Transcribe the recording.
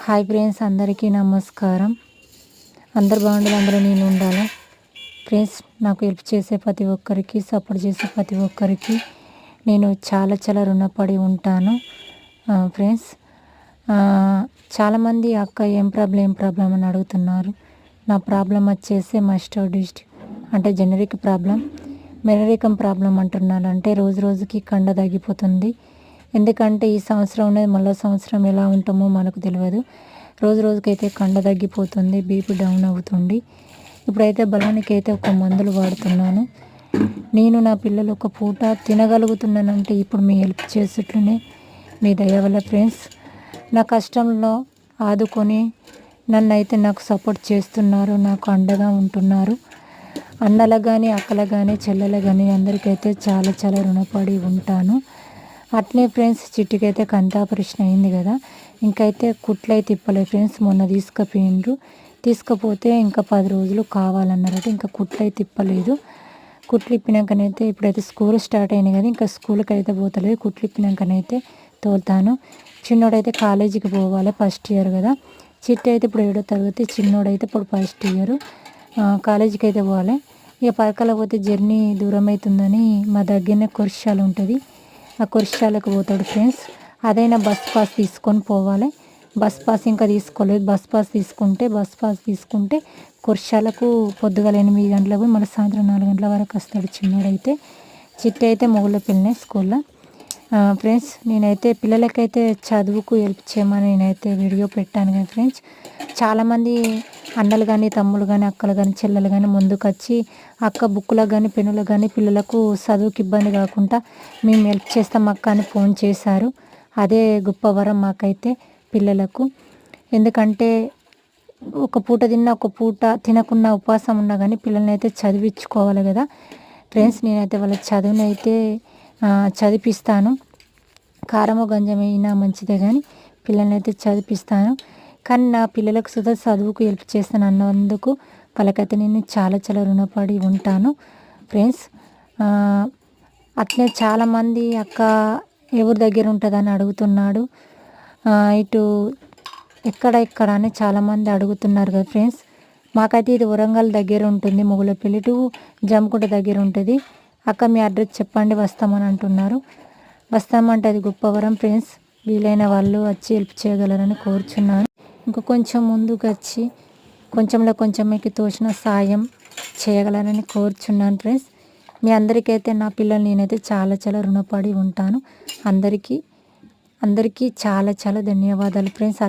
Hi friends, అందరికీ నమస్కారం. అందరు బాగుండాలి, అందరూ నేను ఉండాలి. ఫ్రెండ్స్, నాకు హెల్ప్ చేసే ప్రతి ఒక్కరికి, సపోర్ట్ చేసే ప్రతి ఒక్కరికి నేను చాలా చాలా రుణపడి ఉంటాను. ఫ్రెండ్స్, చాలామంది అక్క ఏం ప్రాబ్లం అని అడుగుతున్నారు. నా ప్రాబ్లం వచ్చేసి మస్టోడిస్ట్ అంటే జెనరిక్ ప్రాబ్లం, మెనరికం ప్రాబ్లం అంటున్నారు. అంటే రోజు రోజుకి కండ తగ్గిపోతుంది. ఎందుకంటే ఈ సంవత్సరం అనేది మళ్ళీ సంవత్సరం ఎలా ఉంటామో మనకు తెలియదు. రోజు రోజుకైతే కండ తగ్గిపోతుంది, బీపీ డౌన్ అవుతుంది. ఇప్పుడైతే బలానికి అయితే ఒక మందులు వాడుతున్నాను. నేను నా పిల్లలు ఒక పూట తినగలుగుతున్నానంటే ఇప్పుడు మీ హెల్ప్ చేసేట్లనే మీ దయ వల్ల. ఫ్రెండ్స్, నా కష్టంలో ఆదుకొని నన్నైతే నాకు సపోర్ట్ చేస్తున్నారు, నాకు అండగా ఉంటున్నారు. అన్నలకు కానీ, అక్కలకు కానీ, చెల్లెలకు కానీ అందరికైతే చాలా చాలా రుణపడి ఉంటాను. అట్లే ఫ్రెండ్స్, చిట్టికైతే కంటి ఆపరేషన్ అయింది కదా, ఇంకైతే కుట్లయితే ఇప్పలేదు ఫ్రెండ్స్. మొన్న తీసుకుపోయిండ్రు, తీసుకపోతే ఇంకా 10 రోజులు కావాలన్నారట. ఇంకా కుట్లయితే ఇప్పలేదు. కుట్లు ఇప్పినాకనైతే ఇప్పుడైతే స్కూల్ స్టార్ట్ అయినాయి కదా, ఇంకా స్కూల్కి అయితే పోతలేదు. కుట్లు ఇప్పినాకనైతే తోలుతాను. చిన్నోడైతే కాలేజీకి పోవాలి, ఫస్ట్ ఇయర్ కదా. చిట్టి అయితే ఇప్పుడు 7వ తరగతి, చిన్నోడైతే ఇప్పుడు ఫస్ట్ ఇయర్. కాలేజీకి అయితే పోవాలి. ఇక పరకల పోతే జర్నీ దూరం అవుతుందని మా దగ్గరనే కుర్షాలు ఉంటుంది, ఆ కుర్షాలకు పోతాడు ఫ్రెండ్స్. అదైనా బస్ పాస్ తీసుకొని పోవాలి. బస్ పాస్ ఇంకా తీసుకోలేదు. బస్ పాస్ తీసుకుంటే కుర్షాలకు పొద్దుగాల 8 గంటలకు మళ్ళీ సాయంత్రం 4 గంటల వరకు వస్తాడు చిన్నోడైతే. చిట్టి అయితే మొగుళ్ళ పిల్లనే స్కూల్లో. ఫ్రెండ్స్, నేనైతే పిల్లలకైతే చదువుకు హెల్ప్ చేయమని నేనైతే వీడియో పెట్టాను కదా ఫ్రెండ్స్. చాలామంది అన్నలు కానీ, తమ్ముళ్ళు కానీ, అక్కలు కానీ, చెల్లెలు కానీ ముందుకు వచ్చి అక్క బుక్కులకు కానీ, పెన్నులకు కానీ పిల్లలకు చదువుకి ఇబ్బంది కాకుండా మేము హెల్ప్ చేస్తాం అక్క అని ఫోన్ చేశారు. అదే గొప్ప వరం మాకైతే పిల్లలకు. ఎందుకంటే ఒక పూట తిన్నా, ఒక పూట తినకున్నా, ఉపవాసం ఉన్నా కానీ పిల్లల్ని అయితే చదివించుకోవాలి కదా ఫ్రెండ్స్. నేనైతే వాళ్ళ చదువుని అయితే చదివిస్తాను. కారము గంజమైనా మంచిదే కానీ పిల్లల్ని అయితే చదివిస్తాను. కానీ నా పిల్లలకు సుధా చదువుకు హెల్ప్ చేస్తాను అన్నందుకు వాళ్ళకైతే నేను చాలా చాలా రుణపడి ఉంటాను ఫ్రెండ్స్. అట్లే చాలామంది అక్క ఎవరి దగ్గర ఉంటుందని అడుగుతున్నాడు. ఇటు ఎక్కడ అని చాలామంది అడుగుతున్నారు కదా ఫ్రెండ్స్. మాకైతే ఇది వరంగల్ దగ్గర ఉంటుంది, మొగులపల్లి టు జమ్కుంట దగ్గర ఉంటుంది. అక్క మీ అడ్రస్ చెప్పండి, వస్తామని అంటున్నారు. వస్తామంటే అది గొప్ప వరం ఫ్రెండ్స్. వీలైన వాళ్ళు వచ్చి హెల్ప్ చేయగలరని కోరుచున్నాను. ఇంకా కొంచెం ముందుకు వచ్చి కొంచెంలో కొంచెం మీకు తోచిన సాయం చేయగలరని కోరుచున్నాను ఫ్రెండ్స్. మీ అందరికైతే నా పిల్లలు నేనైతే చాలా చాలా రుణపడి ఉంటాను. అందరికీ చాలా చాలా ధన్యవాదాలు ఫ్రెండ్స్.